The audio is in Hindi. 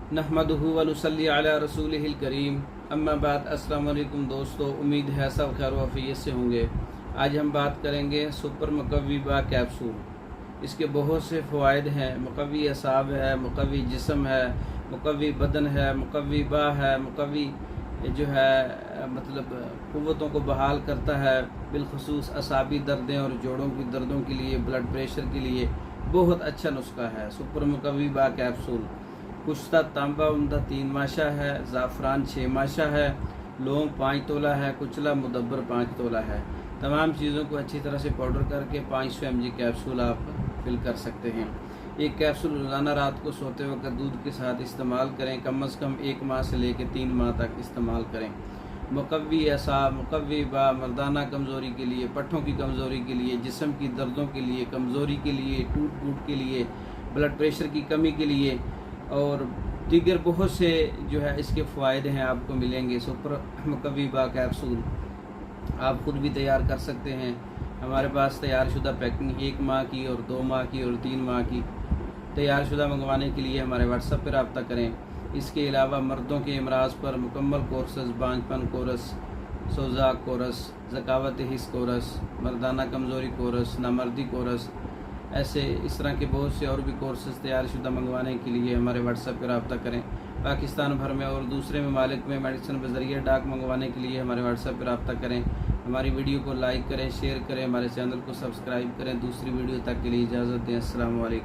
नहमदुहु व नुसल्ली अला रसूलिहिल करीम। अम्मा बाद। अस्सलाम वालेकुम दोस्तों, उम्मीद है सब खैर वाफियत से होंगे। आज हम बात करेंगे सुपर मुकव्वी बा कैप्सूल। इसके बहुत से फ़वाइद हैं। मुकव्वी असाब है, मुकव्वी जिस्म है, मुकव्वी बदन है, मुकव्वी बा है, मुकव्वी जो है मतलब क़ुव्वतों को बहाल करता है। बिलखुसूस असाबी दर्दें और जोड़ों की दर्दों के लिए, ब्लड प्रेशर के लिए बहुत अच्छा नुस्खा है सुपर मुकव्वी बा कैप्सूल। कुश्ता तांबा उम्दा 3 माशा है, ज़ाफ़रान 6 माशा है, लौंग 5 तोला है, कुचला मुदब्बर 5 तोला है। तमाम चीज़ों को अच्छी तरह से पाउडर करके 500 mg कैप्सूल आप फिल कर सकते हैं। एक कैप्सूल रोज़ाना रात को सोते वक्त दूध के साथ इस्तेमाल करें। कम अज़ कम 1 माह से लेकर 3 माह तक इस्तेमाल करें। मुकव्वी असाब, मुकव्वी बा मर्दाना कमज़ोरी के लिए, पट्ठों की कमज़ोरी के लिए, जिस्म की दर्दों के लिए, कमज़ोरी के लिए, टूट फूट के लिए, ब्लड प्रेशर की कमी के लिए और दीगर बहुत से जो है इसके फ़ायदे हैं आपको मिलेंगे। सुपर मुकव्वी बा कैप्सूल आप ख़ुद भी तैयार कर सकते हैं। हमारे पास तैयार शुदा पैकिंग 1 माह की और 2 माह की और 3 माह की तैयार शुदा मंगवाने के लिए हमारे व्हाट्सएप पर रब्ता करें। इसके अलावा मर्दों के अमराज पर मुकम्मल कोर्सेज, बांझपन कोर्स, सोजाक कोर्स, ज़कावत हिस्स कोर्स, मर्दाना कमज़ोरी कोर्स, नामर्दी कोर्स, ऐसे इस तरह के बहुत से और भी कोर्सेज तैयार शुदा मंगवाने के लिए हमारे व्हाट्सएप पर रब्ता करें। पाकिस्तान भर में और दूसरे ममालिक में मेडिसिन बज़रिए डाक मंगवाने के लिए हमारे व्हाट्सएप पर रब्ता करें। हमारी वीडियो को लाइक करें, शेयर करें, हमारे चैनल को सब्सक्राइब करें। दूसरी वीडियो तक के लिए इजाज़त दें। अस्सलाम वालेकुम।